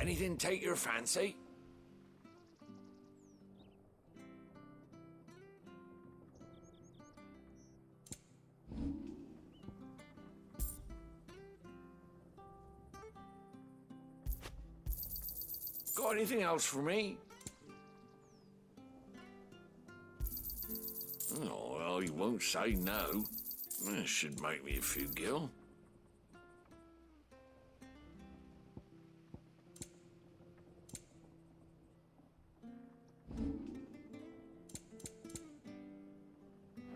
Anything take your fancy? Got anything else for me? Oh, well, you won't say no. That should make me a few gil.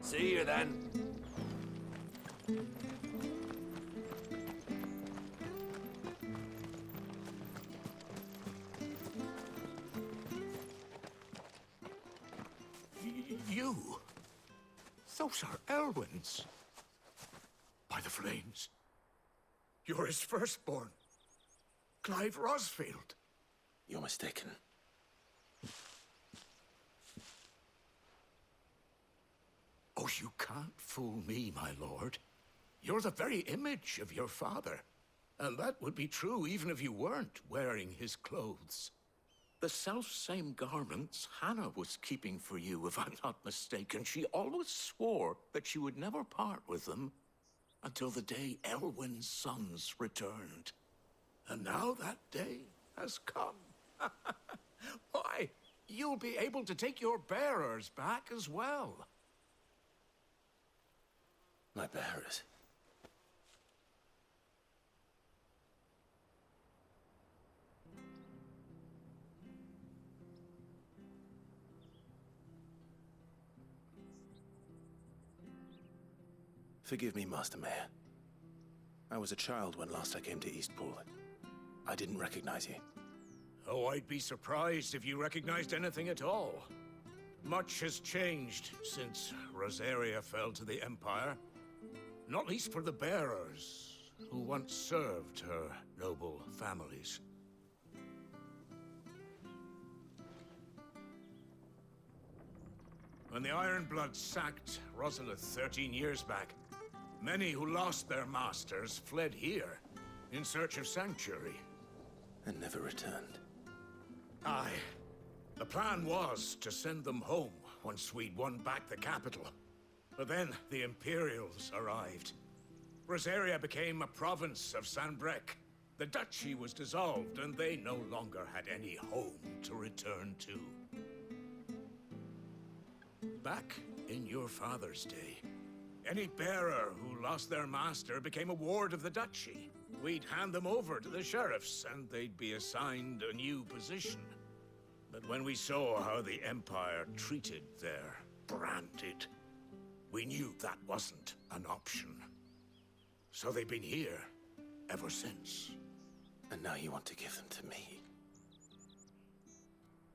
See you then. You? Those are Elwyn's. By the flames. You're his firstborn. Clive Rosfield. You're mistaken. Oh, you can't fool me, my lord. You're the very image of your father. And that would be true even if you weren't wearing his clothes. The self-same garments Hannah was keeping for you, if I'm not mistaken. She always swore that she would never part with them until the day Elwyn's sons returned. And now that day has come. Why, you'll be able to take your bearers back as well. My bearers. Forgive me, Master Mayor. I was a child when last I came to Eastpool. I didn't recognize you. Oh, I'd be surprised if you recognized anything at all. Much has changed since Rosaria fell to the Empire. Not least for the bearers, who once served her noble families. When the Ironbloods sacked Rosalith 13 years back, many who lost their masters fled here in search of sanctuary. And never returned. Aye. The plan was to send them home once we'd won back the capital. But then the Imperials arrived. Rosaria became a province of Sanbreque. The duchy was dissolved, and they no longer had any home to return to. Back in your father's day, any bearer who lost their master became a ward of the duchy. We'd hand them over to the sheriffs, and they'd be assigned a new position. But when we saw how the Empire treated their branded, we knew that wasn't an option. So they've been here ever since. And now you want to give them to me?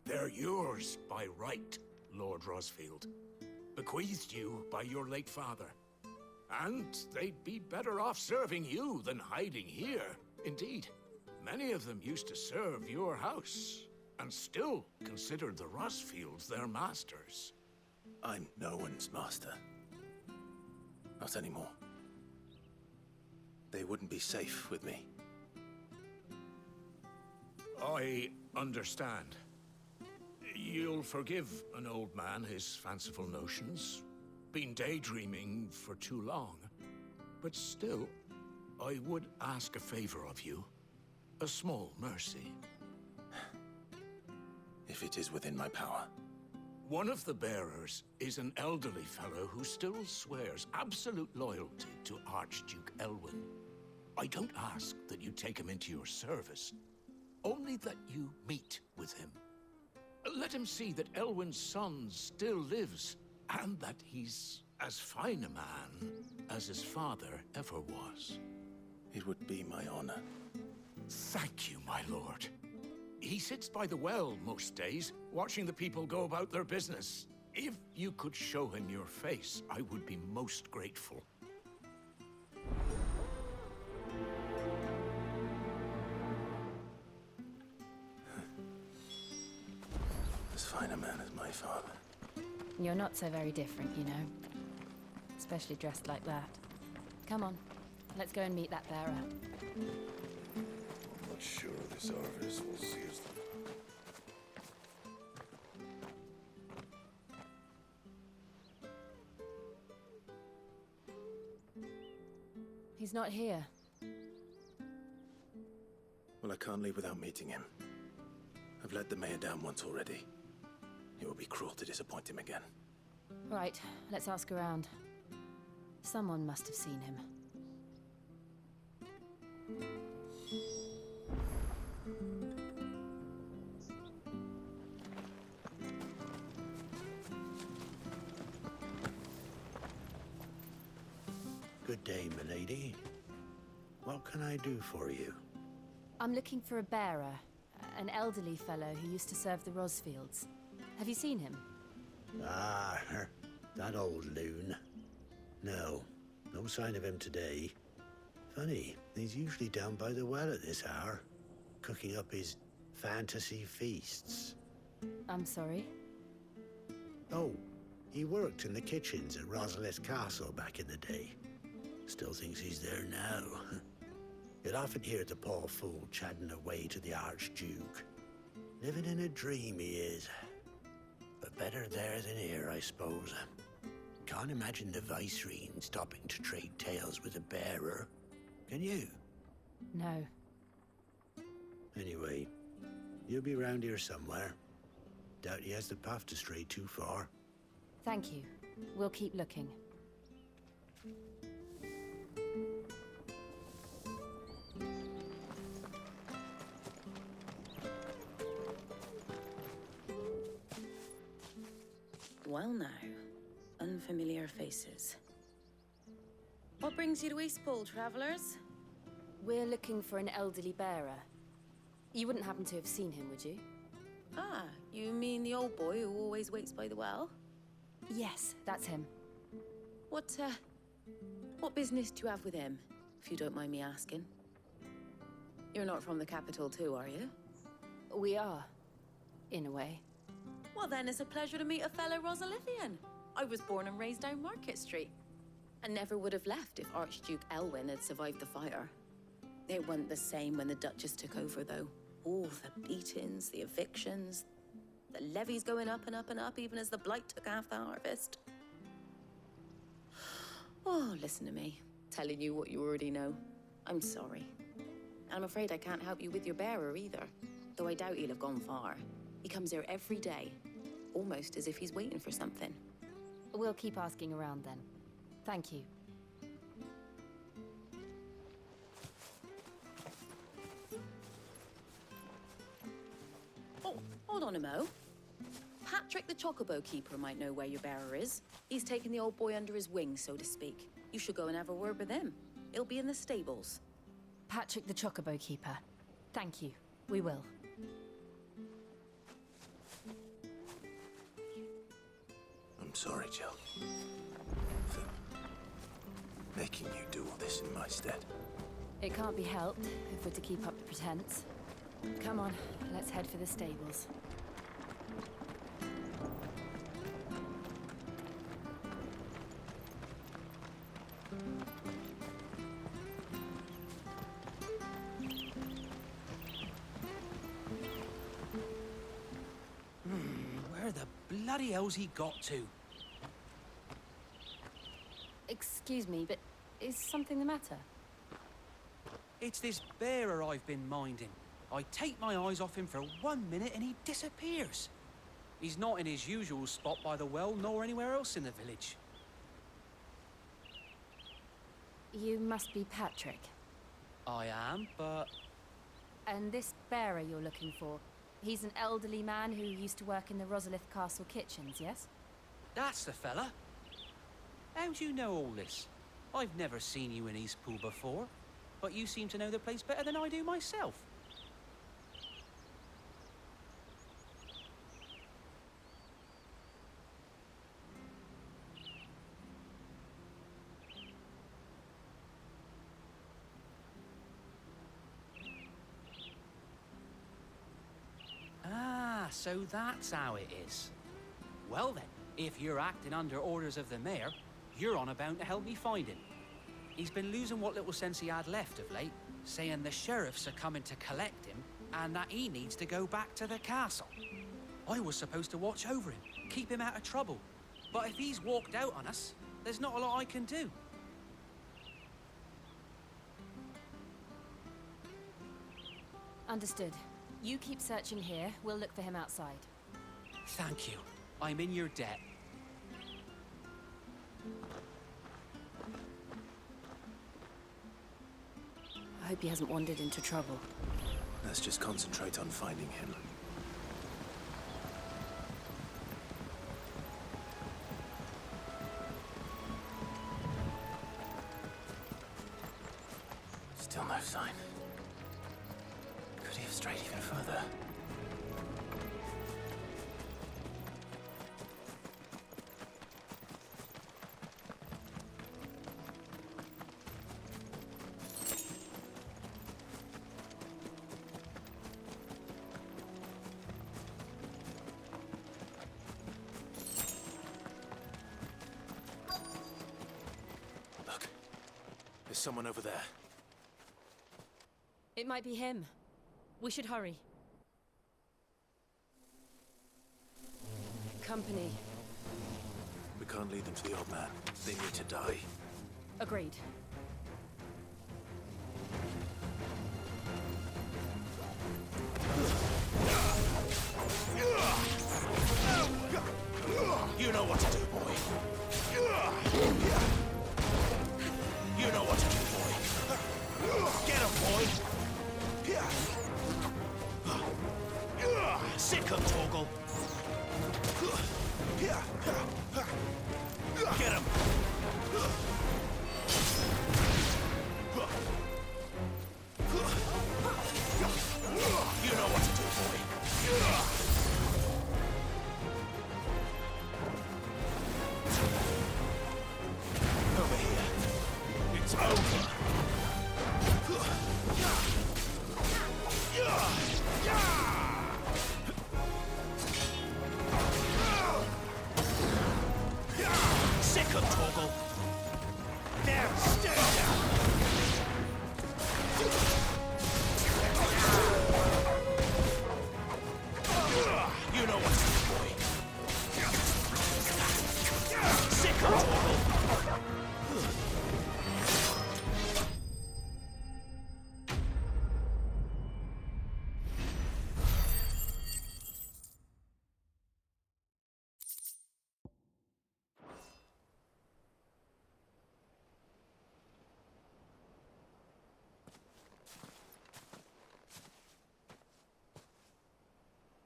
They're yours by right, Lord Rosfield. Bequeathed you by your late father. And they'd be better off serving you than hiding here. Indeed, many of them used to serve your house, and still considered the Rosfields their masters. I'm no one's master. Not anymore. They wouldn't be safe with me. I understand. You'll forgive an old man his fanciful notions. Been daydreaming for too long. But still, I would ask a favor of you. A small mercy. If it is within my power. One of the bearers is an elderly fellow who still swears absolute loyalty to Archduke Elwyn. I don't ask that you take him into your service, only that you meet with him. Let him see that Elwyn's son still lives, and that he's as fine a man as his father ever was. It would be my honor. Thank you, my lord. He sits by the well most days, watching the people go about their business. If you could show him your face, I would be most grateful. As fine a man as my father. You're not so very different, you know. Especially dressed like that. Come on, let's go and meet that bearer. Not sure this harvest will see us. He's not here. Well, I can't leave without meeting him. I've let the mayor down once already. It would be cruel to disappoint him again. Right, let's ask around. Someone must have seen him. Good day, milady. What can I do for you? I'm looking for a bearer, an elderly fellow who used to serve the Rosfields. Have you seen him? Ah, that old loon. No sign of him today. Funny, he's usually down by the well at this hour, cooking up his fantasy feasts. I'm sorry? Oh, he worked in the kitchens at Rosalith Castle back in the day. Still thinks he's there now. You'd often hear the poor fool chatting away to the Archduke. Living in a dream he is. But better there than here, I suppose. Can't imagine the Viceroy stopping to trade tales with a bearer. Can you? No. Anyway, you'll be round here somewhere. Doubt he has the path to stray too far. Thank you. We'll keep looking. Well now, unfamiliar faces. What brings you to Eastpool, travelers? We're looking for an elderly bearer. You wouldn't happen to have seen him, would you? Ah, you mean the old boy who always waits by the well? Yes, that's him. What business do you have with him, if you don't mind me asking? You're not from the capital too, are you? We are, in a way. Well then, it's a pleasure to meet a fellow Rosalithian. I was born and raised down Market Street, and never would have left if Archduke Elwyn had survived the fire. It wasn't the same when the Duchess took over, though. All the beatings, the evictions, the levies going up and up and up, even as the blight took half the harvest. Oh, listen to me, telling you what you already know. I'm sorry. I'm afraid I can't help you with your bearer either, though I doubt he'll have gone far. He comes here every day, almost as if he's waiting for something. We'll keep asking around then. Thank you. Oh, hold on a mo. Patrick the Chocobo Keeper might know where your bearer is. He's taken the old boy under his wing, so to speak. You should go and have a word with him. He'll be in the stables. Patrick the Chocobo Keeper. Thank you. We will. I'm sorry, Jill. For making you do all this in my stead. It can't be helped if we're to keep up the pretense. Come on, let's head for the stables. Where the bloody hell's he got to? Excuse me, but is something the matter? It's this bearer I've been minding. I take my eyes off him for 1 minute and he disappears. He's not in his usual spot by the well, nor anywhere else in the village. You must be Patrick. I am, but... And this bearer you're looking for, he's an elderly man who used to work in the Rosalith Castle kitchens, yes? That's the fella. How do you know all this? I've never seen you in Eastpool before, but you seem to know the place better than I do myself. Ah, so that's how it is. Well then, if you're acting under orders of the mayor, you're on about to help me find him. He's been losing what little sense he had left of late, saying the sheriffs are coming to collect him and that he needs to go back to the castle. I was supposed to watch over him, keep him out of trouble. But if he's walked out on us, there's not a lot I can do. Understood. You keep searching here, we'll look for him outside. Thank you. I'm in your debt. I hope he hasn't wandered into trouble. Let's just concentrate on finding him. Still no sign. Could he have strayed even further? Look, there's someone over there. It might be him. We should hurry. Company. We can't lead them to the old man. They need to die. Agreed. You know what to do, boy. You know what to do, boy. Get him, boy. Sick him, Toggle. Get him. You know what to do, boy. Over here. It's over. Sick of Toggle. There, stay down. You know what to do, boy. Sick of Toggle.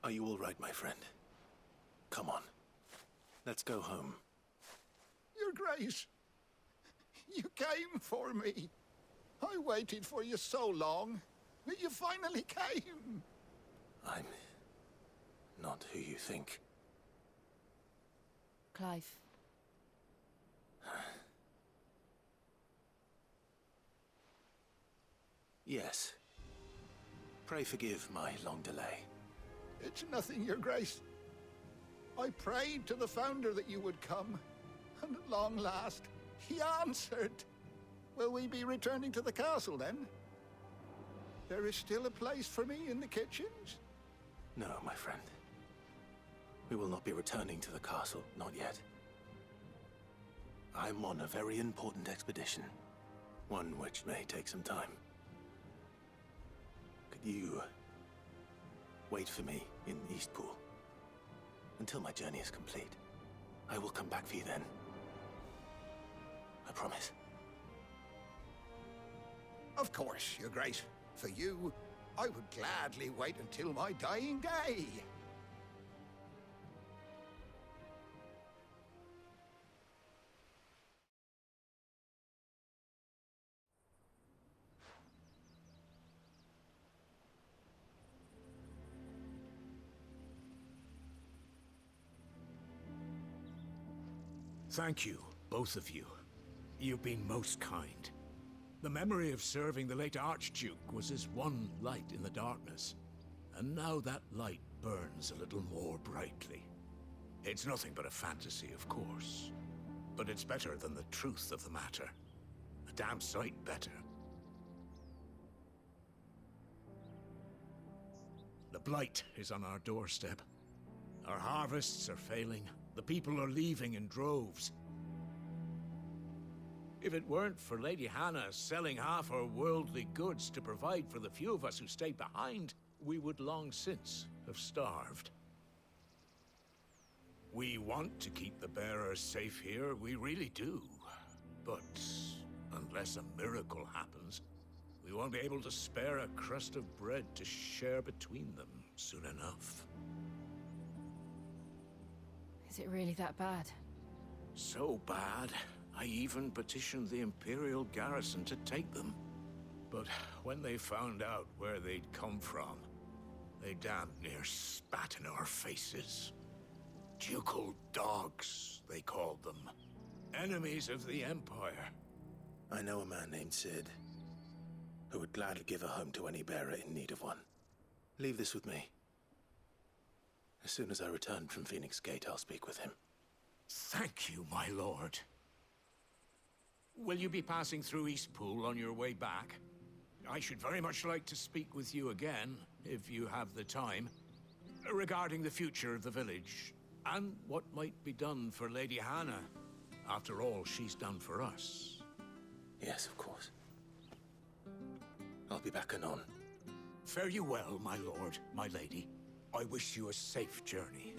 Are you all right, my friend? Come on. Let's go home. Your Grace, you came for me. I waited for you so long, but you finally came. I'm not who you think. Clive. Yes. Pray forgive my long delay. It's nothing, Your Grace. I prayed to the Founder that you would come, and at long last, he answered. Will we be returning to the castle, then? There is still a place for me in the kitchens? No, my friend. We will not be returning to the castle, not yet. I'm on a very important expedition. One which may take some time. Could you wait for me in Eastpool until my journey is complete? I will come back for you then. I promise. Of course, Your Grace. For you, I would gladly wait until my dying day. Thank you, both of you. You've been most kind. The memory of serving the late Archduke was as one light in the darkness. And now that light burns a little more brightly. It's nothing but a fantasy, of course. But it's better than the truth of the matter. A damn sight better. blight is on our doorstep. Our harvests are failing. The people are leaving in droves. If it weren't for Lady Hannah selling half her worldly goods to provide for the few of us who stayed behind, we would long since have starved. We want to keep the bearers safe here, we really do. But unless a miracle happens, we won't be able to spare a crust of bread to share between them soon enough. Is it really that bad? So bad, I even petitioned the Imperial garrison to take them. But when they found out where they'd come from, they damn near spat in our faces. Ducal dogs, they called them. Enemies of the Empire. I know a man named Sid, who would gladly give a home to any bearer in need of one. Leave this with me. As soon as I return from Phoenix Gate, I'll speak with him. Thank you, my lord. Will you be passing through Eastpool on your way back? I should very much like to speak with you again, if you have the time, regarding the future of the village, and what might be done for Lady Hannah, after all she's done for us. Yes, of course. I'll be back anon. Fare you well, my lord, my lady. I wish you a safe journey.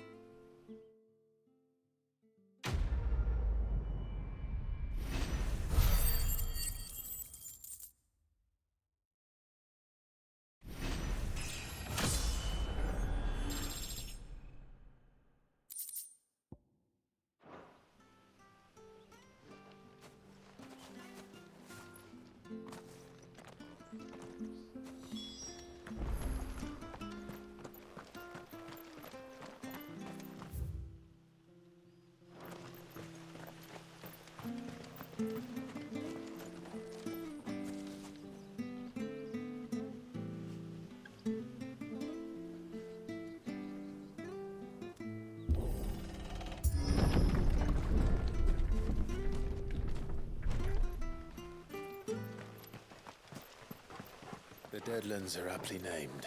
The Deadlands are aptly named.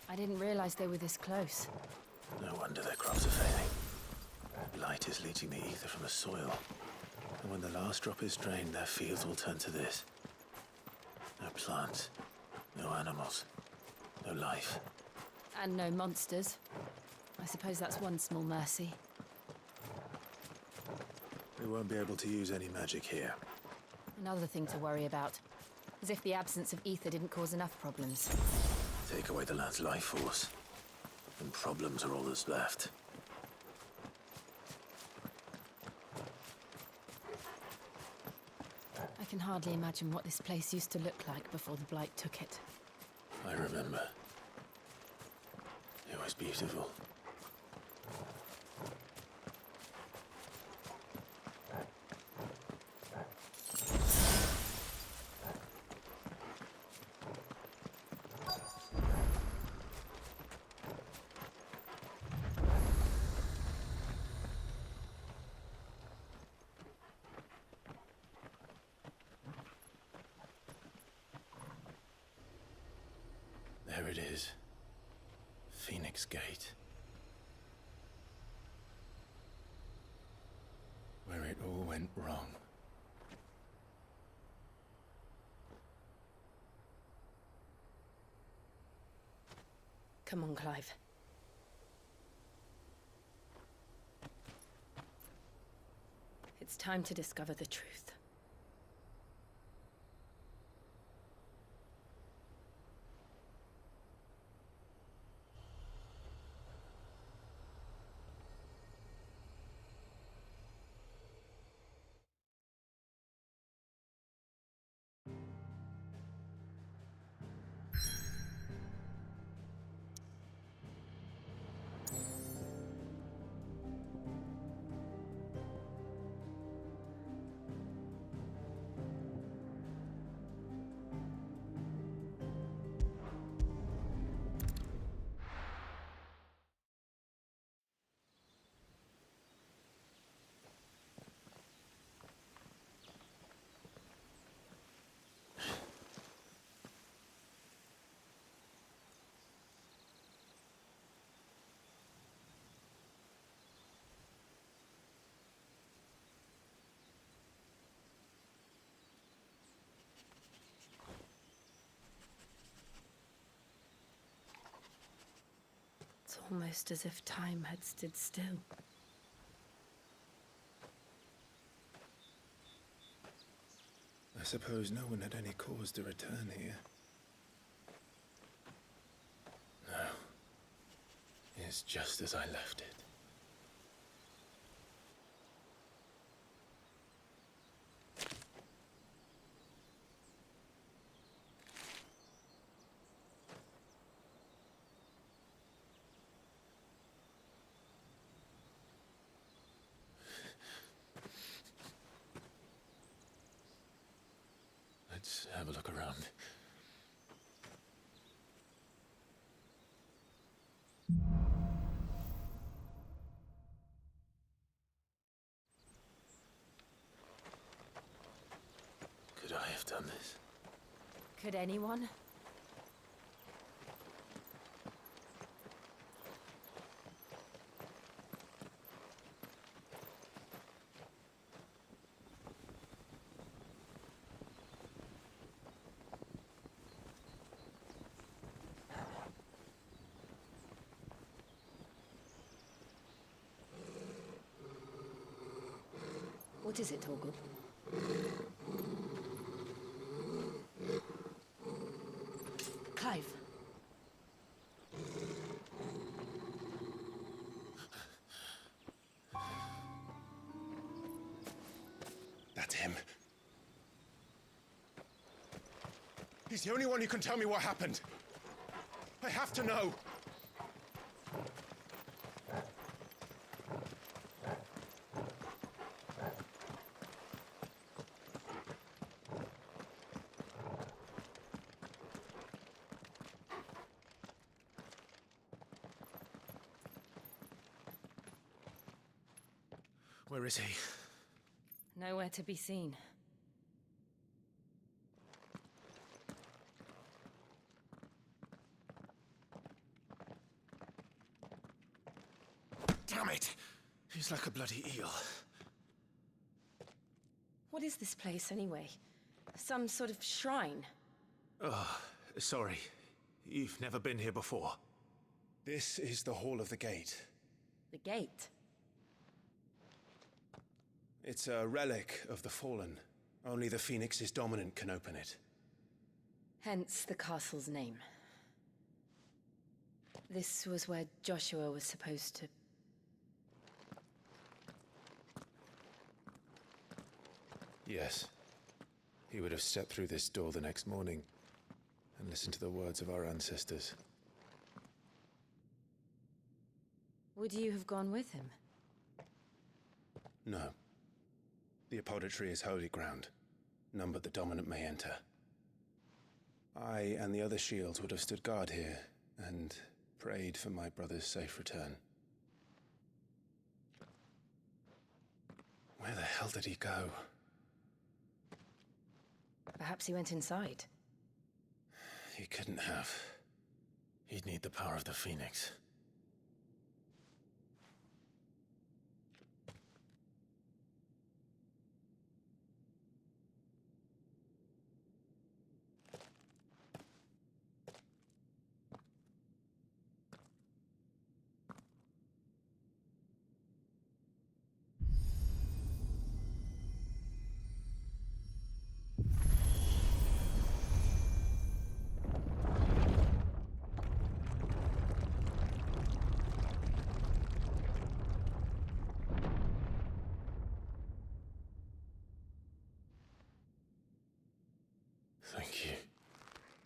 I didn't realize they were this close. No wonder their crops are failing. Blight is leaching the ether from the soil. And when the last drop is drained, their fields will turn to this. No plants, no animals, no life. And no monsters. I suppose that's one small mercy. We won't be able to use any magic here. Another thing to worry about. As if the absence of ether didn't cause enough problems. Take away the lad's life force, and problems are all that's left. I can hardly imagine what this place used to look like before the Blight took it. I remember. It was beautiful. There it is. Phoenix Gate. Where it all went wrong. Come on, Clive. It's time to discover the truth. almost as if time had stood still. I suppose no one had any cause to return here. No. It's just as I left it. Let's have a look around. Could I have done this? Could anyone? What is it, Torgal? Clive. That's him. He's the only one who can tell me what happened. I have to know. Where is he? Nowhere to be seen. Damn it! He's like a bloody eel. What is this place, anyway? Some sort of shrine? Oh, sorry. You've never been here before. This is the Hall of the Gate. The gate? It's a relic of the Fallen. Only the Phoenix's dominant can open it. Hence the castle's name. This was where Joshua was supposed to... Yes. He would have stepped through this door the next morning and listened to the words of our ancestors. Would you have gone with him? No. The apodatory is holy ground. None but the dominant may enter. I and the other shields would have stood guard here and prayed for my brother's safe return. Where the hell did he go? Perhaps he went inside. He couldn't have. He'd need the power of the Phoenix. Thank you,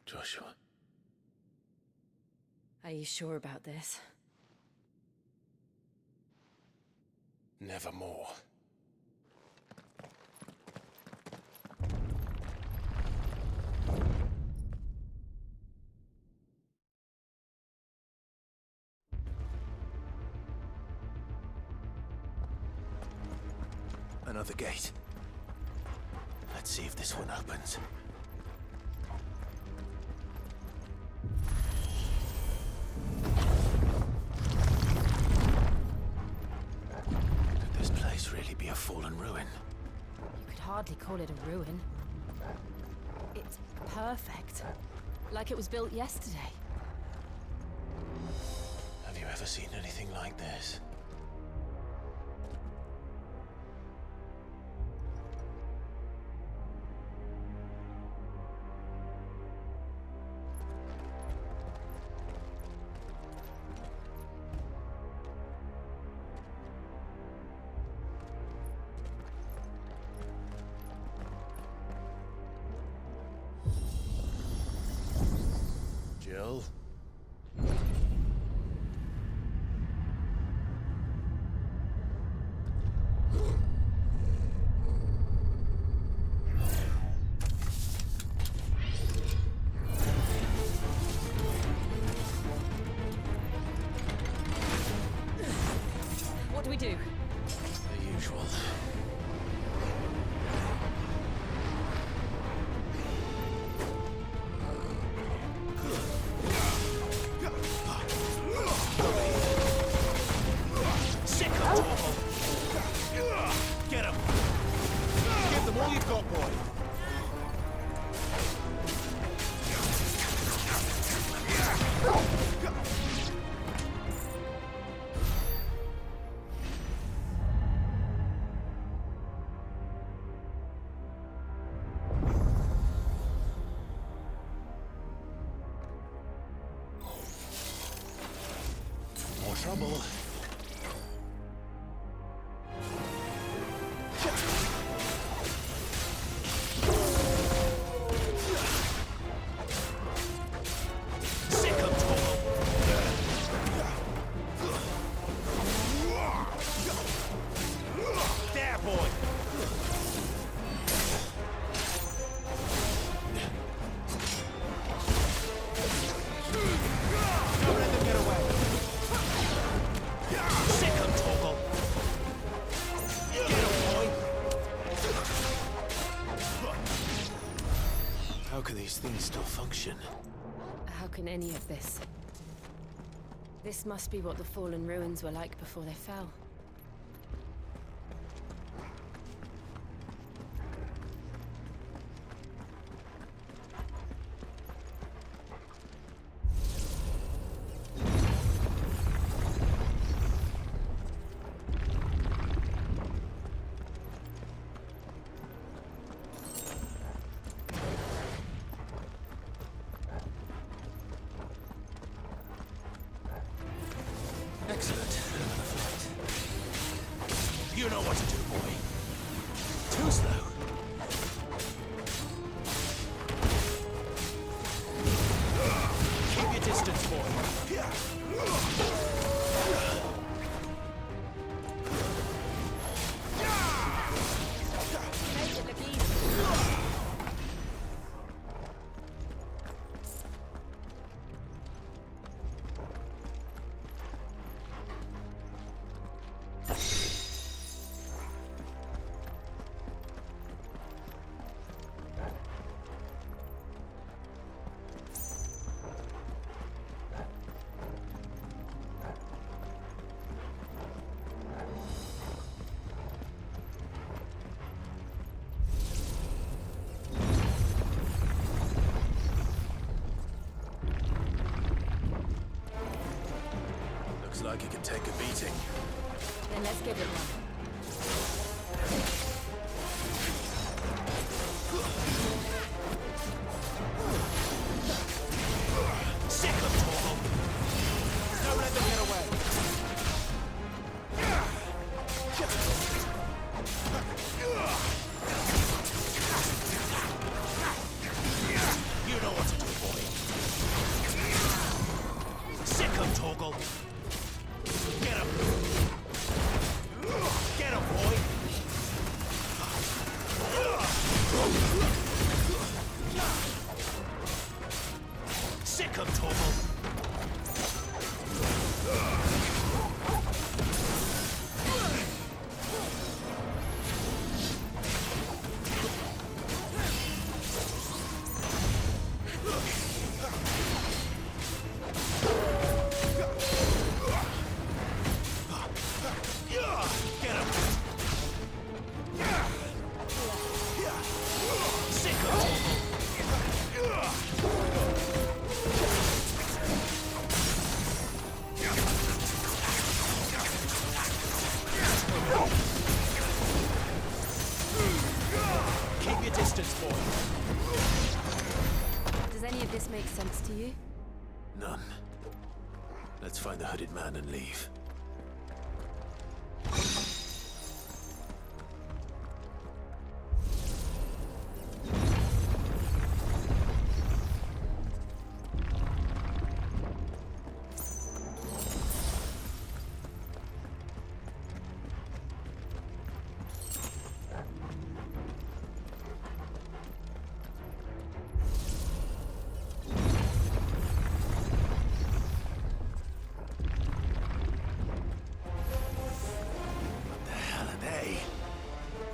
Joshua. Are you sure about this? Nevermore. Another gate. Let's see if this one opens. Could this place really be a fallen ruin? You could hardly call it a ruin. It's perfect. Like it was built yesterday. Have you ever never seen anything like this. Jill? What do we do? The usual. Sick of trouble. Get him. Give them all you've got, boy. More trouble. Sick of trouble. There, boy. Don't let them get away. Sick of trouble. Get him, boy. How can these things still function? How can any of this? This must be what the fallen ruins were like before they fell. Excellent. You know what to do, boy. Too slow. Keep your distance, boy. Make it look easy. Looks like it can take a beating. Then let's give it one. Sick of trouble. Don't let them get away. You know what to do, boy. Sick of Toggle. Get him. Get him, boy. Sick of Toggle. you? None. Let's find the hooded man and leave.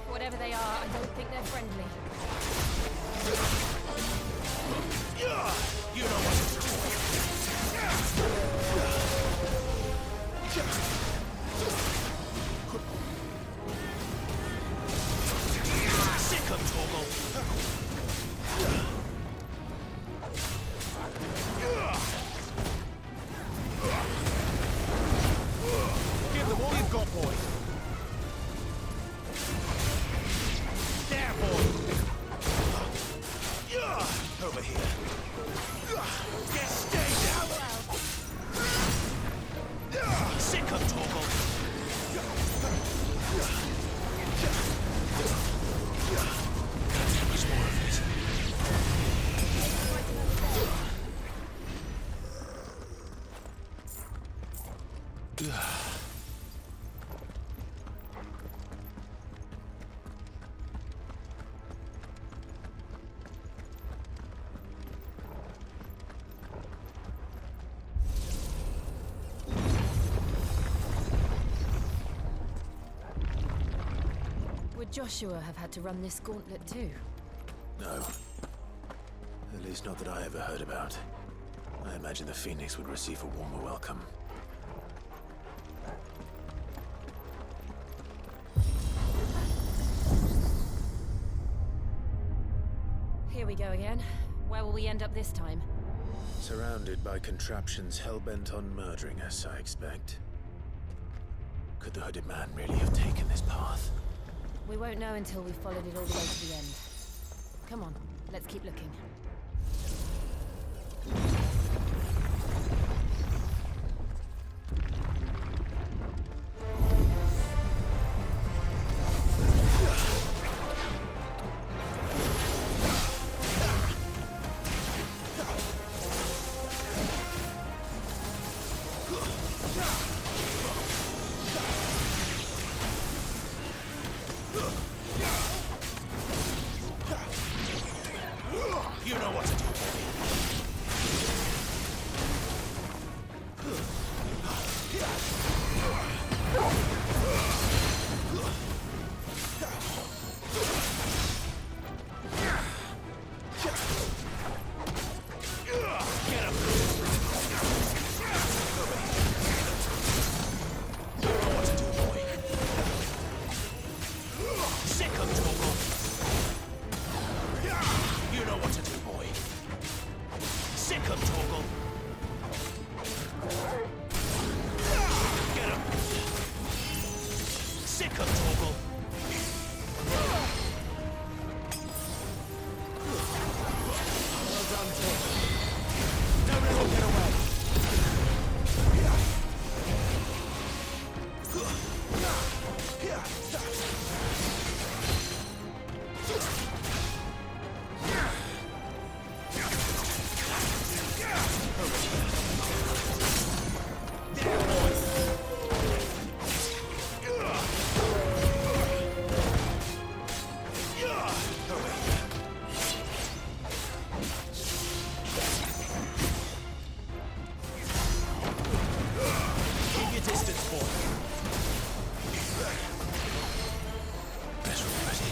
Whatever they are, I don't think they're friendly. You know what to do. Sick of Toggle. Give them all you've got, boy. There, boy. Over here. Just stay down. Sick of Toggle. Can't take much more of this. Would Joshua have had to run this gauntlet too? No. At least not that I ever heard about. I imagine the Phoenix would receive a warmer welcome. Here we go again. Where will we end up this time? Surrounded by contraptions hell-bent on murdering us, I expect. Could the hooded man really have taken this path? We won't know until we've followed it all the way to the end. Come on, let's keep looking. You know what to do. Get him. You know what to do, boy. Sick of Toggle. You know what to do, boy. Sick of Toggle. Get him. Sick of Toggle. Well done, Toggle. Don't let him get away. Keep your distance, boy. Better already.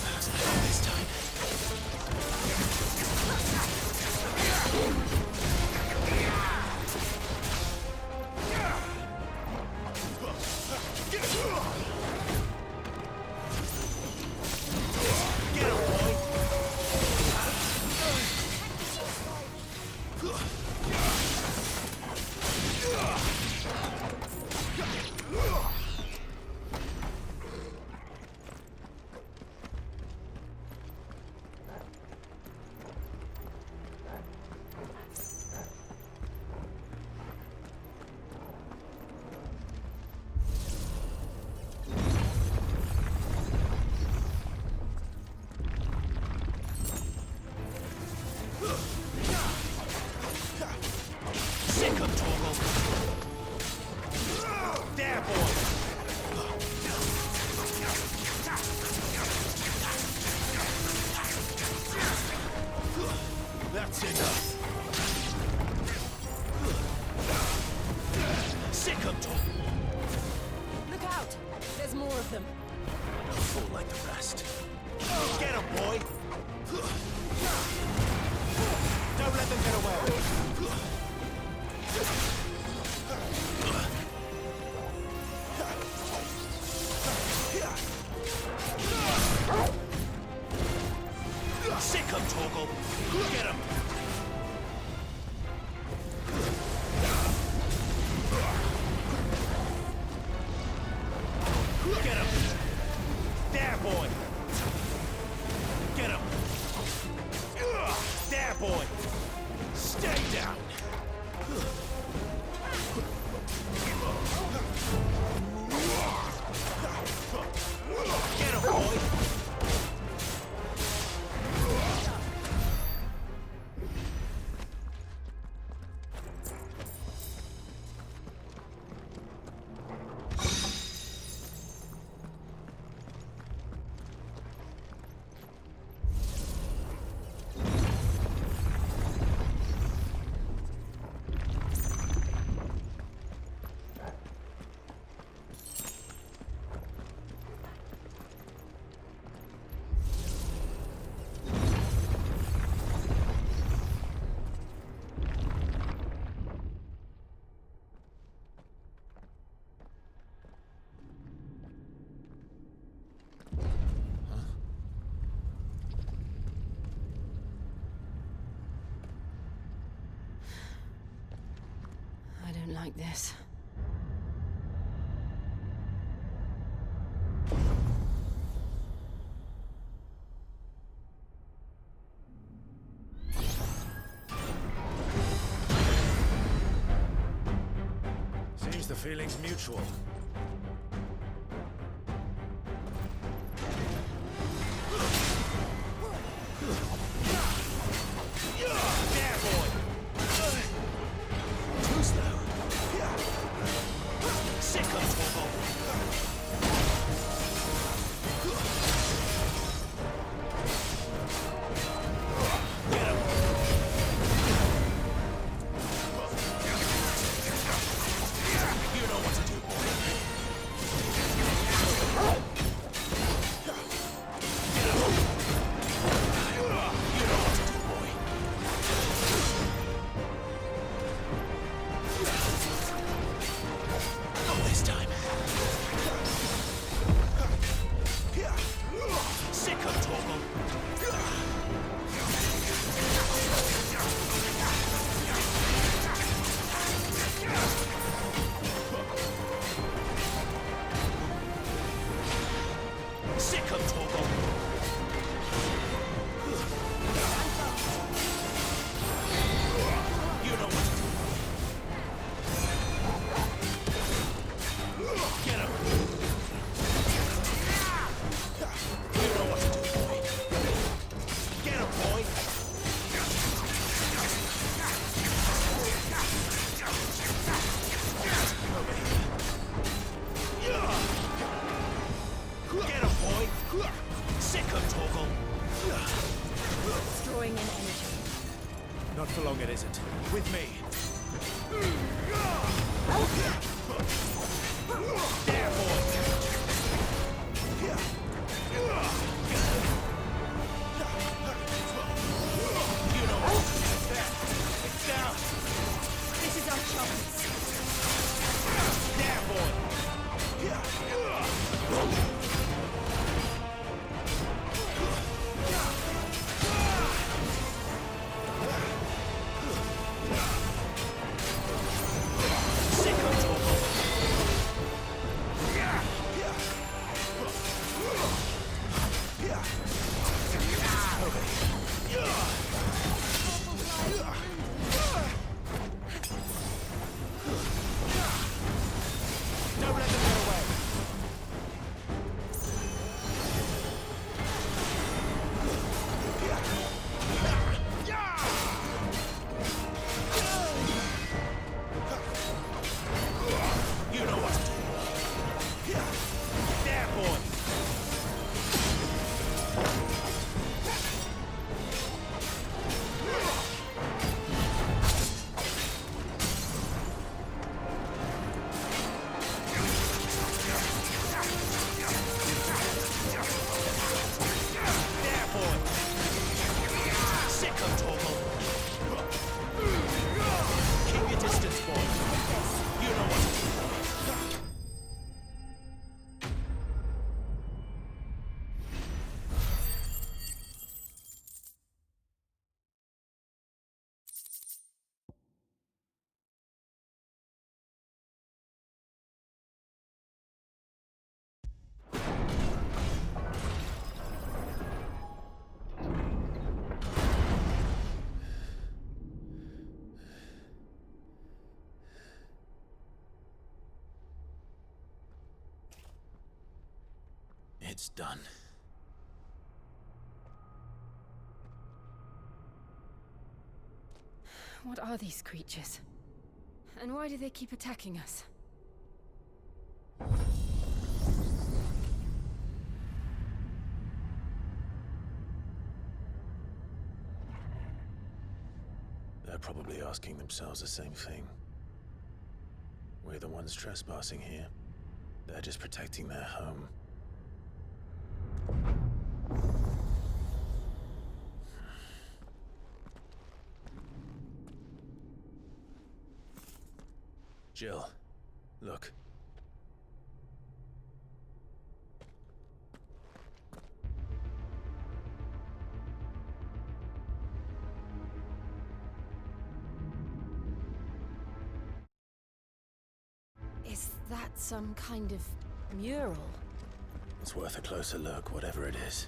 How's that this time? Get him! like the rest. Get him, boy! Don't let them get away! Sick him, Torgal! Get him! Get him! There, boy! Get him! There, boy! Stay down! Get him, boy! I don't like this. Seems the feeling's mutual. There, boy! Too slow. Sick of Torgal! Get him! You know what to do, boy. Get him! You know what to do, boy. Not this time. Sick of Torgal! Sick of Torgal! You know what to do. Get him! You know what to do, boy. Get him, boy! Get him, boy! Sick of Torgal! It's drawing in energy. Not for long, it isn't. With me. There, boy! You know what to do. There. It's down. This is our chance. There, boy! Sick of Torgal! It's done. What are these creatures? And why do they keep attacking us? They're probably asking themselves the same thing. We're the ones trespassing here. They're just protecting their home. Jill, look. Is that some kind of mural? It's worth a closer look, whatever it is.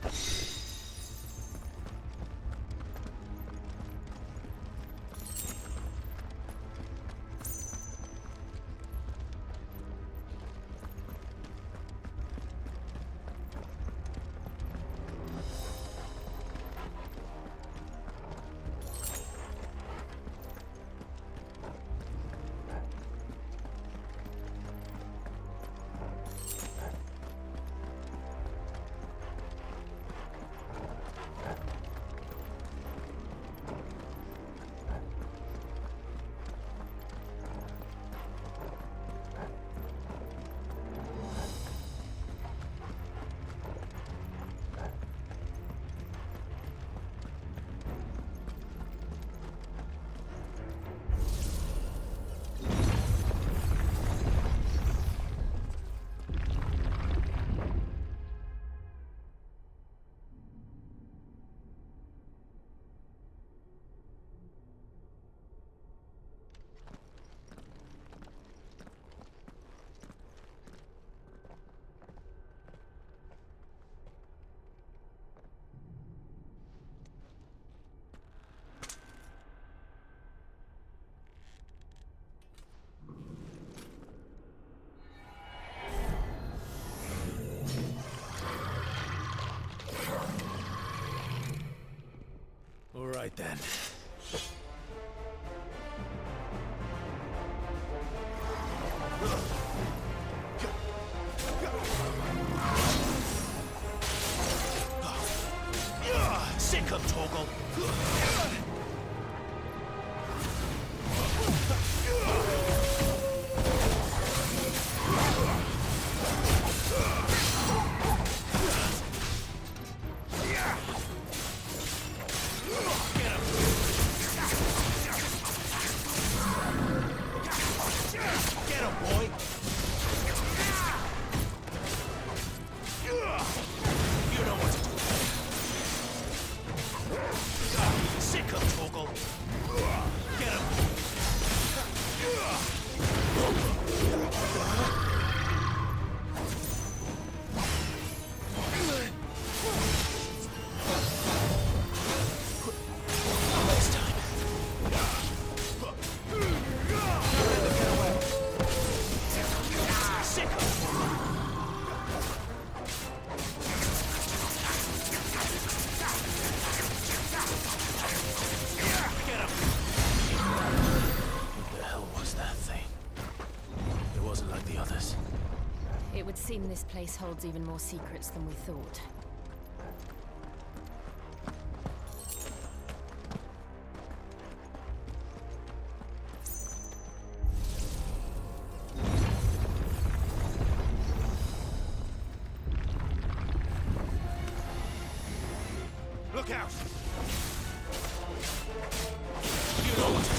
All right then. Sick of Toggle. It would seem this place holds even more secrets than we thought. Look out! You know what?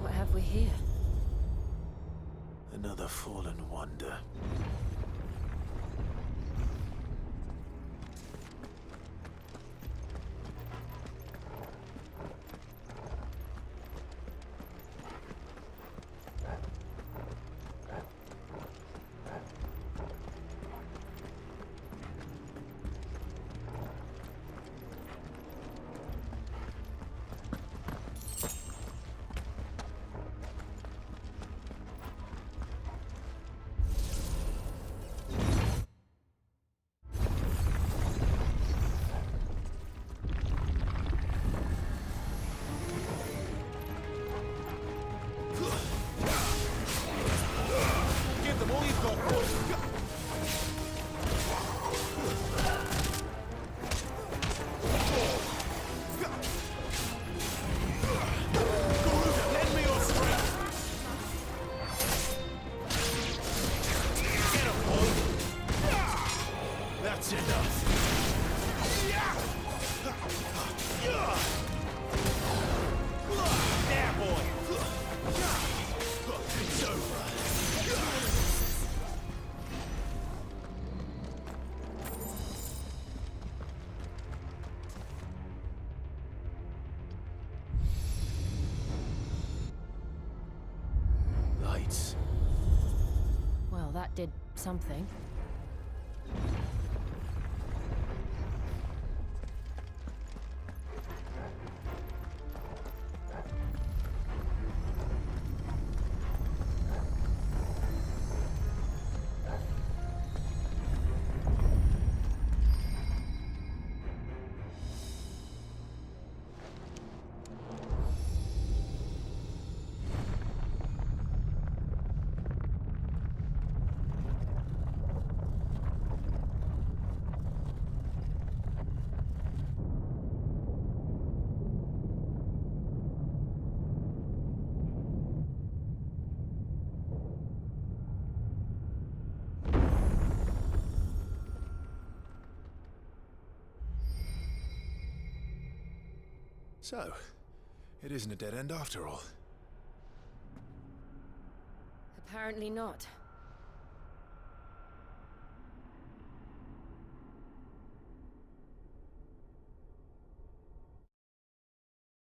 What have we here? Another fallen wonder. That did something. So, it isn't a dead end after all. Apparently not.